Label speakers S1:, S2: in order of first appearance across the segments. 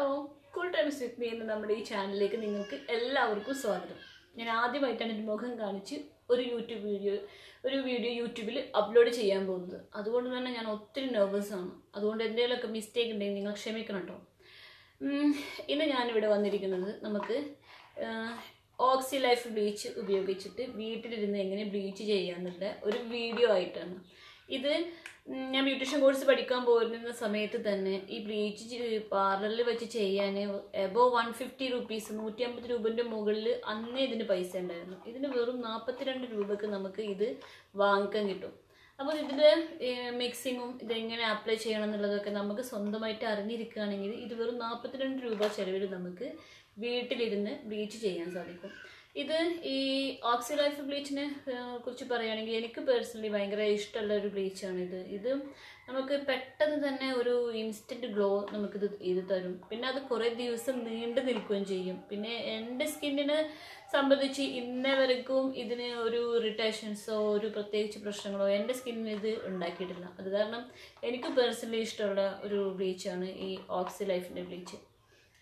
S1: Hello cool times with me എന്ന നമ്മുടെ ഈ ചാനലിലേക്ക് നിങ്ങൾക്ക് എല്ലാവർക്കും സ്വാഗതം. ഞാൻ ആദ്യമായിട്ടാണ് എൻ്റെ മുഖം കാണിച്ച് ഒരു വീഡിയോ യൂട്യൂബിൽ അപ്ലോഡ് ചെയ്യാൻ പോകുന്നത്. അതുകൊണ്ട് തന്നെ ഞാൻ ഒത്തിരി നെർവസാണ്. അതുകൊണ്ട് എന്തെങ്കിലുമൊക്കെ മിസ്റ്റേക്ക് ഉണ്ടെങ്കിൽ നിങ്ങൾ ക്ഷമിക്കണം കേട്ടോ. ഇന്ന് ഞാനിവിടെ വന്നിരിക്കുന്നത് നമുക്ക് ഓക്സി ലൈഫ് ബ്ലീച്ച് ഉപയോഗിച്ചിട്ട് വീട്ടിലിരുന്ന് എങ്ങനെ ബ്ലീച്ച് ചെയ്യാന്നുള്ള ഒരു വീഡിയോ ആയിട്ടാണ്. ഇത് ഞാൻ ബ്യൂട്ടീഷ്യൻ കോഴ്സ് പഠിക്കാൻ പോയിരുന്ന സമയത്ത് തന്നെ ഈ ബ്ലീച്ച് പാർലറിൽ വെച്ച് ചെയ്യാൻ എബോവ് 150 രൂപീസ് 150 രൂപൻ്റെ മുകളിൽ അന്നേ ഇതിന് പൈസ ഉണ്ടായിരുന്നു. ഇതിന് വെറും 42 രൂപയ്ക്ക് നമുക്ക് ഇത് വാങ്ങിക്കാൻ കിട്ടും. അപ്പോൾ ഇതിൻ്റെ മിക്സിങ്ങും ഇതെങ്ങനെ അപ്ലൈ ചെയ്യണം എന്നുള്ളതൊക്കെ നമുക്ക് സ്വന്തമായിട്ട് അറിഞ്ഞിരിക്കുകയാണെങ്കിൽ ഇത് വെറും 42 രൂപ ചിലവിൽ നമുക്ക് വീട്ടിലിരുന്ന് ബ്ലീച്ച് ചെയ്യാൻ സാധിക്കും. ഇത് ഈ ഓക്സി ലൈഫ് ബ്ലീച്ചിനെ കുറിച്ച് പറയുകയാണെങ്കിൽ എനിക്ക് പേഴ്സണലി ഭയങ്കര ഇഷ്ടമുള്ള ഒരു ബ്ലീച്ചാണിത്. ഇത് നമുക്ക് പെട്ടെന്ന് തന്നെ ഒരു ഇൻസ്റ്റൻറ്റ് ഗ്ലോ ഇത് തരും. പിന്നെ അത് കുറേ ദിവസം നീണ്ടു നിൽക്കുകയും ചെയ്യും. പിന്നെ എൻ്റെ സ്കിന്നിനെ സംബന്ധിച്ച് ഇന്നേവരെക്കും ഇതിന് ഒരു ഇറിറ്റേഷൻസോ ഒരു പ്രത്യേകിച്ച് പ്രശ്നങ്ങളോ എൻ്റെ സ്കിന്നിന് ഇത് ഉണ്ടാക്കിയിട്ടില്ല. അത് കാരണം എനിക്ക് പേഴ്സണലി ഇഷ്ടമുള്ള ഒരു ബ്ലീച്ചാണ് ഈ ഓക്സി ലൈഫിൻ്റെ ബ്ലീച്ച്.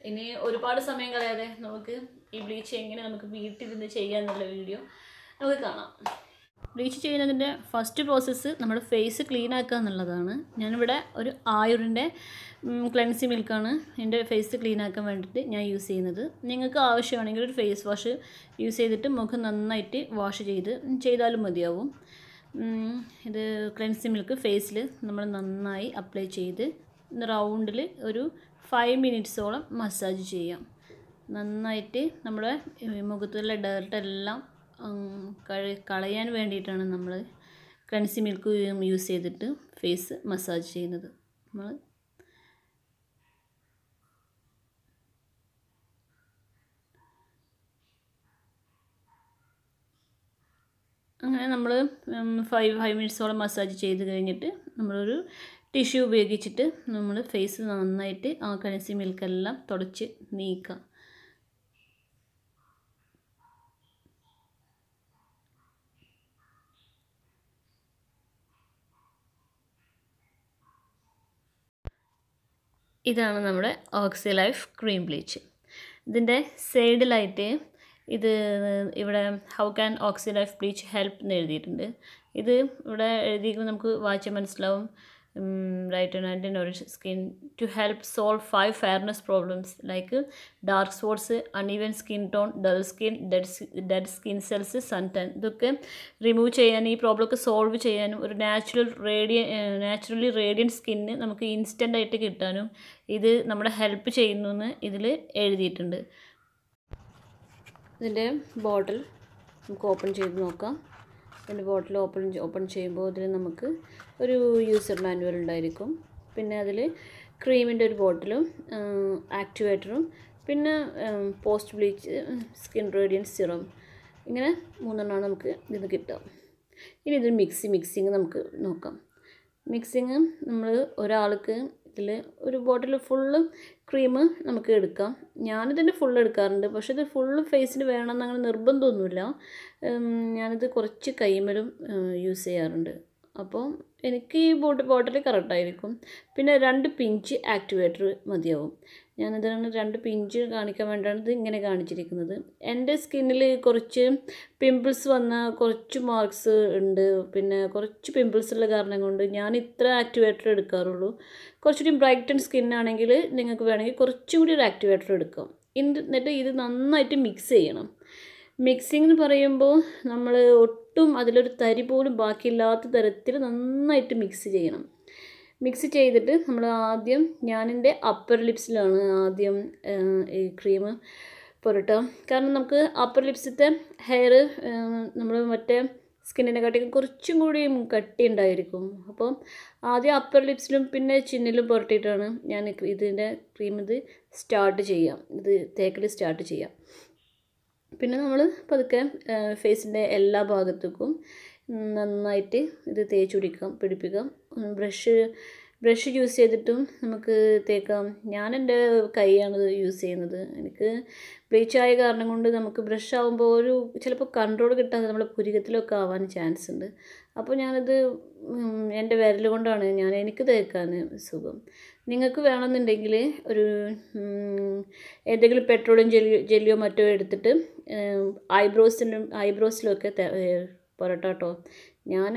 S1: ഇനി ഒരുപാട് സമയം കളയാതെ നമുക്ക് ഈ ബ്ലീച്ച് എങ്ങനെ നമുക്ക് വീട്ടിലിരുന്ന് ചെയ്യാമെന്നുള്ള വീഡിയോ നമുക്ക് കാണാം. ബ്ലീച്ച് ചെയ്യുന്നതിൻ്റെ ഫസ്റ്റ് പ്രോസസ്സ് നമ്മുടെ ഫേസ് ക്ലീൻ ആക്കുക എന്നുള്ളതാണ്. ഞാനിവിടെ ഒരു ആയുറിൻ്റെ ക്ലെൻസിങ് മിൽക്കാണ് എൻ്റെ ഫേസ് ക്ലീൻ ആക്കാൻ വേണ്ടിയിട്ട് ഞാൻ യൂസ് ചെയ്യുന്നത്. നിങ്ങൾക്ക് ആവശ്യമാണെങ്കിൽ ഒരു ഫേസ് വാഷ് യൂസ് ചെയ്തിട്ട് മുഖം നന്നായിട്ട് വാഷ് ചെയ്താലും മതിയാവും. ഇത് ക്ലെൻസിങ് മിൽക്ക് ഫേസിൽ നമ്മൾ നന്നായി അപ്ലൈ ചെയ്ത് റൗണ്ടിൽ ഒരു 5 മിനിറ്റ്സോളം മസാജ് ചെയ്യാം. നന്നായിട്ട് നമ്മുടെ മുഖത്തുള്ള ഡേർട്ടെല്ലാം കളയാൻ വേണ്ടിയിട്ടാണ് നമ്മൾ ക്ലെൻസിങ് മിൽക്ക് യൂസ് ചെയ്തിട്ട് ഫേസ് മസാജ് ചെയ്യുന്നത്. നമ്മൾ അങ്ങനെ നമ്മൾ 5 മിനിറ്റ്സോളം മസാജ് ചെയ്ത് കഴിഞ്ഞിട്ട് നമ്മളൊരു ടിഷ്യൂ ഉപയോഗിച്ചിട്ട് നമ്മൾ ഫേസ് നന്നായിട്ട് ആ ക്ലെൻസിങ് മിൽക്കെല്ലാം തുടച്ച് നീക്കാം. ഇതാണ് നമ്മുടെ ഓക്സി ലൈഫ് ക്രീം ബ്ലീച്ച്. ഇതിൻ്റെ സൈഡിലായിട്ട് ഇവിടെ how can oxy life bleach help എന്ന് എഴുതിയിട്ടുണ്ട്. ഇത് ഇവിടെ എഴുതിയിരിക്കുമ്പോൾ നമുക്ക് വായിച്ചാൽ മനസ്സിലാവും. Brighten and nourish skin to help solve 5 fairness problems like dark spots, uneven skin tone, dull skin, dead skin cells, suntan. ഇതൊക്കെ റിമൂവ് ചെയ്യാനും ഈ പ്രോബ്ലമൊക്കെ സോൾവ് ചെയ്യാനും ഒരു നാച്ചുറലി റേഡിയൻറ്റ് സ്കിന്ന് നമുക്ക് ഇൻസ്റ്റൻ്റ് ആയിട്ട് കിട്ടാനും ഇത് നമ്മളെ ഹെൽപ്പ് ചെയ്യുന്നു എന്ന് ഇതിൽ എഴുതിയിട്ടുണ്ട്. ഇതിൻ്റെ ബോട്ടിൽ നമുക്ക് ഓപ്പൺ ചെയ്ത് നോക്കാം. ഇതിൻ്റെ ബോട്ടിൽ ഓപ്പൺ ചെയ്യുമ്പോൾ ഇതിൽ നമുക്ക് ഒരു യൂസർ മാനുവൽ ഉണ്ടായിരിക്കും. പിന്നെ അതിൽ ക്രീമിൻ്റെ ഒരു ബോട്ടിലും ആക്ടിവേറ്ററും പിന്നെ post bleach skin radiant serum, ഇങ്ങനെ 3 എണ്ണമാണ് നമുക്ക് ഇത് കിട്ടുക. ഇനി ഇതിൽ മിക്സിങ് നമുക്ക് നോക്കാം. മിക്സിങ് നമ്മൾ ഒരാൾക്ക് ഇതിൽ ഒരു ബോട്ടിൽ ഫുള്ള് ക്രീം നമുക്ക് എടുക്കാം. ഞാനിതിൻ്റെ ഫുള്ള് എടുക്കാറുണ്ട്. പക്ഷേ ഇത് ഫുള്ള് ഫേസിന് വേണമെന്ന് അങ്ങനെ നിർബന്ധമൊന്നുമില്ല. ഞാനിത് കുറച്ച് കൈമലും യൂസ് ചെയ്യാറുണ്ട്. അപ്പോൾ എനിക്ക് ഈ ബോട്ടിൽ കറക്റ്റായിരിക്കും. പിന്നെ 2 പിഞ്ച് ആക്ടിവേറ്റർ മതിയാവും. ഞാനിതാണ് 2 പിഞ്ച് കാണിക്കാൻ വേണ്ടിയാണ് ഇത് ഇങ്ങനെ കാണിച്ചിരിക്കുന്നത്. എൻ്റെ സ്കിന്നിൽ കുറച്ച് പിമ്പിൾസ് വന്ന കുറച്ച് മാർക്സ് ഉണ്ട്. പിന്നെ കുറച്ച് പിമ്പിൾസ് ഉള്ള കാരണം കൊണ്ട് ഞാൻ ഇത്ര ആക്ടിവേറ്റർ എടുക്കാറുള്ളൂ. കുറച്ചുകൂടി ബ്രൈറ്റൻ സ്കിന്നാണെങ്കിൽ നിങ്ങൾക്ക് വേണമെങ്കിൽ കുറച്ചും കൂടി ഒരു ആക്ടിവേറ്റർ എടുക്കാം. എന്നിട്ട് ഇത് നന്നായിട്ട് മിക്സ് ചെയ്യണം. മിക്സിംഗ് എന്ന് പറയുമ്പോൾ നമ്മൾ ഒട്ടും അതിലൊരു തരി പോലും ബാക്കിയില്ലാത്ത തരത്തിൽ നന്നായിട്ട് മിക്സ് ചെയ്യണം. മിക്സ് ചെയ്തിട്ട് നമ്മൾ ആദ്യം ഞാനെൻ്റെ അപ്പർ ലിപ്സിലാണ് ആദ്യം ഈ ക്രീം പുരട്ടുക. കാരണം നമുക്ക് അപ്പർ ലിപ്സിലത്തെ ഹെയർ നമ്മൾ മറ്റേ സ്കിന്നിനെ കാട്ടിയും കുറച്ചും കൂടി കട്ടി ഉണ്ടായിരിക്കും. അപ്പോൾ ആദ്യം അപ്പർ ലിപ്സിലും പിന്നെ ചിന്നിലും പുരട്ടിയിട്ടാണ് ഞാൻ ഇതിൻ്റെ ക്രീം സ്റ്റാർട്ട് ചെയ്യാം. പിന്നെ നമ്മൾ പതുക്കെ ഫേസിൻ്റെ എല്ലാ ഭാഗത്തേക്കും നന്നായിട്ട് ഇത് പിടിപ്പിക്കാം. ബ്രഷ് യൂസ് ചെയ്തിട്ടും നമുക്ക് തേക്കാം. ഞാൻ എൻ്റെ കൈയാണ് യൂസ് ചെയ്യുന്നത്. എനിക്ക് ബ്ലീച്ച് ആയ കാരണം കൊണ്ട് നമുക്ക് ബ്രഷ് ആകുമ്പോൾ ചിലപ്പോൾ കൺട്രോൾ കിട്ടാതെ നമ്മുടെ പുരികത്തിലൊക്കെ ആവാൻ ചാൻസ് ഉണ്ട്. അപ്പോൾ ഞാനത് എൻ്റെ വിരൽ കൊണ്ടാണ് എനിക്ക് തേക്കാൻ സുഖം. നിങ്ങൾക്ക് വേണമെന്നുണ്ടെങ്കിൽ ഒരു ഏതെങ്കിലും പെട്രോളിയം ജെല്ലിയോ മറ്റോ എടുത്തിട്ട് ഐബ്രോസിലൊക്കെ പുരട്ടാം കേട്ടോ. ഞാൻ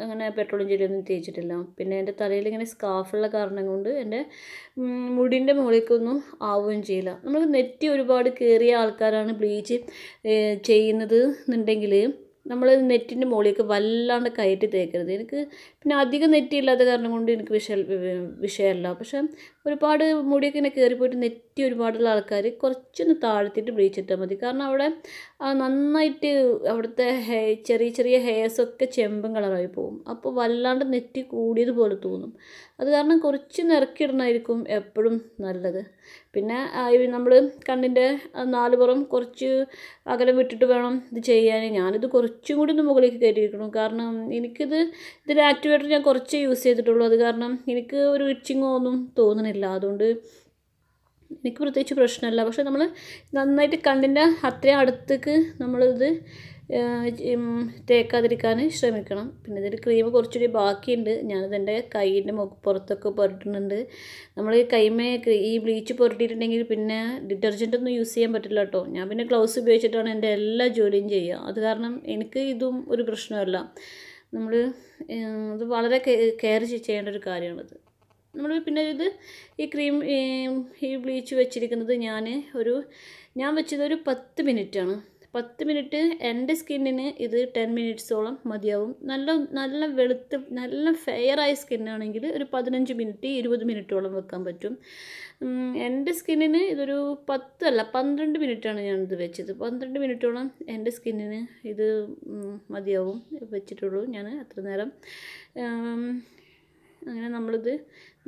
S1: അങ്ങനെ പെട്രോളിയം ജെല്ലിയൊന്നും തേച്ചിട്ടില്ല. പിന്നെ എൻ്റെ തലയിൽ ഇങ്ങനെ സ്കാർഫുള്ള കാരണം കൊണ്ട് എൻ്റെ മുടിൻ്റെ മുകളിലേക്കൊന്നും ആവുകയും ചെയ്യില്ല. നമ്മൾ നെറ്റി ഒരുപാട് കയറിയ ആൾക്കാരാണ് ബ്ലീച്ച് ചെയ്യുന്നത് എന്നുണ്ടെങ്കിൽ നമ്മൾ നെറ്റിൻ്റെ മുകളിലേക്ക് വല്ലാണ്ട് കയറ്റി തേക്കരുത്. എനിക്ക് പിന്നെ അധികം നെറ്റി ഇല്ലാത്ത കാരണം കൊണ്ട് എനിക്ക് വിഷയമല്ല. പക്ഷേ ഒരുപാട് മുടിയൊക്കെ ഇങ്ങനെ കയറിപ്പോയിട്ട് നെറ്റി ഒരുപാടുള്ള ആൾക്കാർ കുറച്ചൊന്ന് താഴ്ത്തിയിട്ട് ബ്ലീച്ച് ഇട്ടാൽ മതി. കാരണം അവിടെ നന്നായിട്ട് അവിടുത്തെ ചെറിയ ചെറിയ ഹെയർസൊക്കെ ചെമ്പൻ കളറായി പോകും. അപ്പോൾ വല്ലാണ്ട് നെറ്റി കൂടിയതുപോലെ തോന്നും. അത് കാരണം കുറച്ച് നിറക്കിയിടണമായിരിക്കും എപ്പോഴും നല്ലത്. പിന്നെ നമ്മൾ കണ്ണിൻ്റെ 4 പുറം കുറച്ച് അകലം വിട്ടിട്ട് വേണം ഇത് ചെയ്യാൻ. ഞാനിത് കുറച്ചും കൂടി ഒന്ന് മുകളിലേക്ക് കയറ്റിയിരിക്കണം. കാരണം ഇതിൻ്റെ ആക്ടിവേറ്റർ ഞാൻ കുറച്ചേ യൂസ് ചെയ്തിട്ടുള്ളൂ. അത് കാരണം എനിക്ക് ഒരു ഇച്ചിങ്ങോ ഒന്നും തോന്നണില്ല. അതുകൊണ്ട് എനിക്ക് പ്രത്യേകിച്ച് പ്രശ്നമില്ല. പക്ഷെ നമ്മൾ നന്നായിട്ട് കണ്ണിൻ്റെ അത്രയും അടുത്തേക്ക് നമ്മളിത് തേക്കാതിരിക്കാൻ ശ്രമിക്കണം. പിന്നെ ഇതിൽ ക്രീം കുറച്ചുകൂടി ബാക്കിയുണ്ട്. ഞാനിതെൻ്റെ കൈയിൻ്റെ പുറത്തൊക്കെ പുരട്ടുന്നുണ്ട്. നമ്മൾ ഈ ബ്ലീച്ച് പുരട്ടിയിട്ടുണ്ടെങ്കിൽ പിന്നെ ഡിറ്റർജൻറ്റൊന്നും യൂസ് ചെയ്യാൻ പറ്റില്ല കേട്ടോ. ഞാൻ പിന്നെ ഗ്ലൗസ് ഉപയോഗിച്ചിട്ടാണ് എൻ്റെ എല്ലാ ജോലിയും ചെയ്യുക. അത് കാരണം എനിക്ക് ഇതും ഒരു പ്രശ്നമല്ല. നമ്മൾ ഇത് വളരെ കെയർ ചെയ്യേണ്ട ഒരു കാര്യമാണിത്. നമ്മൾ പിന്നെ ഈ ബ്ലീച്ച് വെച്ചിരിക്കുന്നത് ഞാൻ വെച്ചത് ഒരു 10 മിനിറ്റാണ്. 10 മിനിറ്റ് എൻ്റെ സ്കിന്നിന് ഇത് 10 മിനിറ്റ്സോളം മതിയാവും. നല്ല വെളുത്ത് നല്ല ഫെയറായ സ്കിന്നാണെങ്കിൽ ഒരു 15 മിനിറ്റ് 20 മിനിറ്റോളം വെക്കാൻ പറ്റും. എൻ്റെ സ്കിന്നിന് ഇതൊരു 12 മിനിറ്റാണ് ഞാനിത് വെച്ചത്. 12 മിനിറ്റോളം എൻ്റെ സ്കിന്നിന് ഇത് മതിയാവും വെച്ചിട്ടുള്ളൂ ഞാൻ അത്ര നേരം. അങ്ങനെ നമ്മളിത്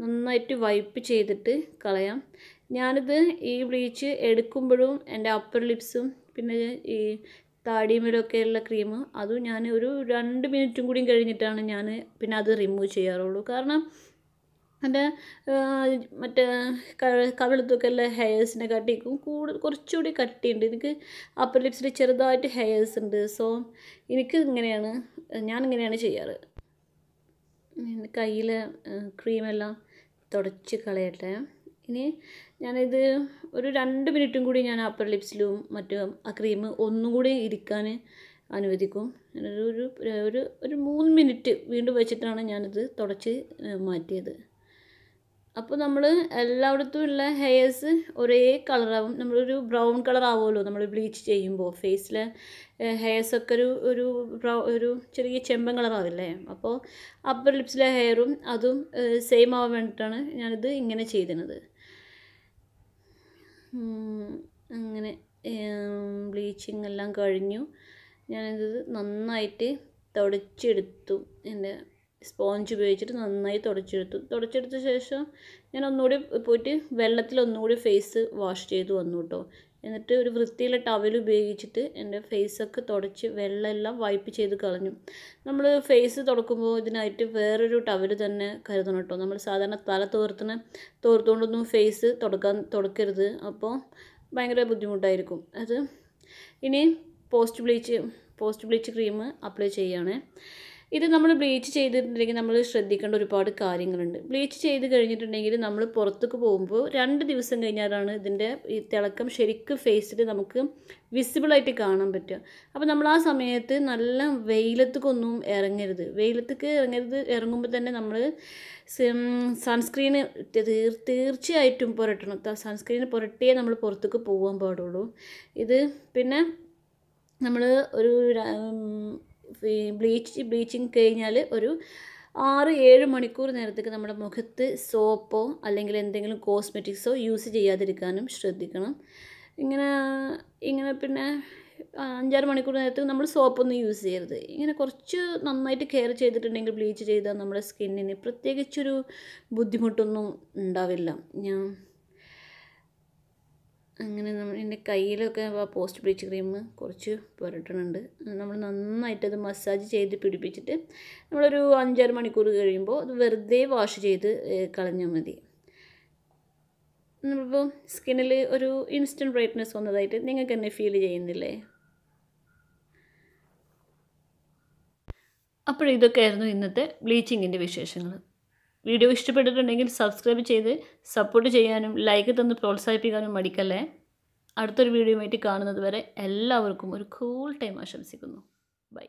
S1: നന്നായിട്ട് വൈപ്പ് ചെയ്തിട്ട് കളയാം. ഞാനിത് ഈ ബ്ലീച്ച് എടുക്കുമ്പോഴും എൻ്റെ അപ്പർ ലിപ്സും പിന്നെ ഈ താടിമേലൊക്കെയുള്ള ക്രീം അതും ഞാൻ ഒരു 2 മിനിറ്റും കൂടി കഴിഞ്ഞിട്ടാണ് ഞാൻ പിന്നെ അത് റിമൂവ് ചെയ്യാറുള്ളൂ. കാരണം എൻ്റെ മറ്റേ കവിളത്തൊക്കെ ഉള്ള ഹെയർസിനെ കാട്ടിക്കും കുറച്ചുകൂടി കട്ടിയുണ്ട്. എനിക്ക് അപ്പർ ലിപ്സിൽ ചെറുതായിട്ട് ഹെയർസ് ഉണ്ട്. സോ ഞാനിങ്ങനെയാണ് ചെയ്യാറ്. കയ്യിൽ ക്രീമെല്ലാം തുടച്ച് കളയട്ടെ. ഇനി ഞാനിത് ഒരു 2 മിനിറ്റും കൂടി ഞാൻ അപ്പർ ലിപ്സിലും മറ്റും ആ ക്രീം ഒന്നും കൂടി ഇരിക്കാൻ അനുവദിക്കും. ഒരു 3 മിനിറ്റ് വീണ്ടും വെച്ചിട്ടാണ് ഞാനിത് തുടച്ച് മാറ്റിയത്. അപ്പോൾ നമ്മൾ എല്ലായിടത്തും ഉള്ള ഹെയർസ് ഒരേ കളറാവും. നമ്മളൊരു ബ്രൗൺ കളർ ആവുമല്ലോ നമ്മൾ ബ്ലീച്ച് ചെയ്യുമ്പോൾ. ഫേസിലെ ഹെയർസൊക്കെ ഒരു ചെറിയ ചെമ്പൻ കളറാവില്ലേ. അപ്പോൾ അപ്പർ ലിപ്സിലെ ഹെയറും അതും സെയിം ആവാൻ വേണ്ടിയിട്ടാണ് ഞാനിത് ഇങ്ങനെ ചെയ്തിരുന്നത്. അങ്ങനെ ബ്ലീച്ചിങ് എല്ലാം കഴിഞ്ഞു. ഞാനിത് നന്നായിട്ട് തുടച്ചെടുത്തു. എൻ്റെ സ്പോഞ്ച് ഉപയോഗിച്ചിട്ട് നന്നായി തുടച്ചെടുത്ത ശേഷം ഞാൻ ഒന്നുകൂടി പോയിട്ട് വെള്ളത്തിൽ ഒന്നുകൂടി ഫേസ് വാഷ് ചെയ്ത് വന്നു കേട്ടോ. എന്നിട്ട് ഒരു വൃത്തിയുള്ള ടവൽ ഉപയോഗിച്ചിട്ട് എൻ്റെ ഫേസൊക്കെ തുടച്ച് വെള്ളമെല്ലാം വൈപ്പ് ചെയ്ത് കളഞ്ഞു. നമ്മൾ ഫേസ് തുടക്കുമ്പോൾ ഇതിനായിട്ട് വേറൊരു ടവൽ തന്നെ കരുതണം കേട്ടോ. നമ്മൾ സാധാരണ തല തോർത്തുകൊണ്ടൊന്നും ഫേസ് തുടക്കരുത്. അപ്പോൾ ഭയങ്കര ബുദ്ധിമുട്ടായിരിക്കും അത്. ഇനി പോസ്റ്റ് ബ്ലീച്ച് ക്രീം അപ്ലൈ ചെയ്യുകയാണ്. ഇത് നമ്മൾ ബ്ലീച്ച് ചെയ്തിട്ടുണ്ടെങ്കിൽ നമ്മൾ ശ്രദ്ധിക്കേണ്ട ഒരുപാട് കാര്യങ്ങളുണ്ട്. ബ്ലീച്ച് ചെയ്ത് കഴിഞ്ഞിട്ടുണ്ടെങ്കിൽ നമ്മൾ പുറത്തേക്ക് പോകുമ്പോൾ 2 ദിവസം കഴിഞ്ഞാലാണ് ഇതിൻ്റെ ഈ തിളക്കം ശരിക്കും ഫേസിൽ നമുക്ക് വിസിബിളായിട്ട് കാണാൻ പറ്റുക. അപ്പോൾ നമ്മൾ ആ സമയത്ത് നല്ല വെയിലത്തേക്കൊന്നും ഇറങ്ങുമ്പോൾ തന്നെ നമ്മൾ സൺസ്ക്രീന് തീർച്ചയായിട്ടും പുരട്ടണം. സൺസ്ക്രീന് പുരട്ടിയേ നമ്മൾ പുറത്തേക്ക് പോകാൻ പാടുള്ളൂ. ഇത് പിന്നെ നമ്മൾ ഒരു ബ്ലീച്ചിങ് കഴിഞ്ഞാൽ ഒരു 6-7 മണിക്കൂർ നേരത്തേക്ക് നമ്മുടെ മുഖത്ത് സോപ്പോ അല്ലെങ്കിൽ എന്തെങ്കിലും കോസ്മെറ്റിക്സോ യൂസ് ചെയ്യാതിരിക്കാനും ശ്രദ്ധിക്കണം. ഇങ്ങനെ പിന്നെ 5-6 മണിക്കൂർ നേരത്തേക്ക് നമ്മൾ സോപ്പൊന്നും യൂസ് ചെയ്യരുത്. ഇങ്ങനെ കുറച്ച് നന്നായിട്ട് കെയർ ചെയ്തിട്ടുണ്ടെങ്കിൽ ബ്ലീച്ച് ചെയ്താൽ നമ്മുടെ സ്കിന്നിന് പ്രത്യേകിച്ചൊരു ബുദ്ധിമുട്ടൊന്നും ഉണ്ടാവില്ല. അങ്ങനെ എൻ്റെ കയ്യിലൊക്കെ പോസ്റ്റ് ബ്ലീച്ച് ക്രീം കുറച്ച് പുരട്ടുന്നുണ്ട്. നമ്മൾ നന്നായിട്ടത് മസാജ് ചെയ്ത് പിടിപ്പിച്ചിട്ട് നമ്മളൊരു 5-6 മണിക്കൂർ കഴിയുമ്പോൾ അത് വെറുതെ വാഷ് ചെയ്ത് കളഞ്ഞാൽ മതി. നമ്മളിപ്പോൾ സ്കിന്നിൽ ഒരു ഇൻസ്റ്റൻറ്റ് ബ്രൈറ്റ്നെസ് വന്നതായിട്ട് നിങ്ങൾക്ക് തന്നെ ഫീൽ ചെയ്യുന്നില്ലേ? അപ്പോൾ ഇതൊക്കെയായിരുന്നു ഇന്നത്തെ ബ്ലീച്ചിങ്ങിൻ്റെ വിശേഷങ്ങൾ. വീഡിയോ ഇഷ്ടപ്പെട്ടിട്ടുണ്ടെങ്കിൽ സബ്സ്ക്രൈബ് ചെയ്ത് സപ്പോർട്ട് ചെയ്യാനും ലൈക്ക് തന്ന് പ്രോത്സാഹിപ്പിക്കാനും മടിക്കല്ലേ. അടുത്തൊരു വീഡിയോയുമായിട്ട് കാണുന്നത് വരെ എല്ലാവർക്കും ഒരു കൂൾ ടൈം ആശംസിക്കുന്നു. ബൈ.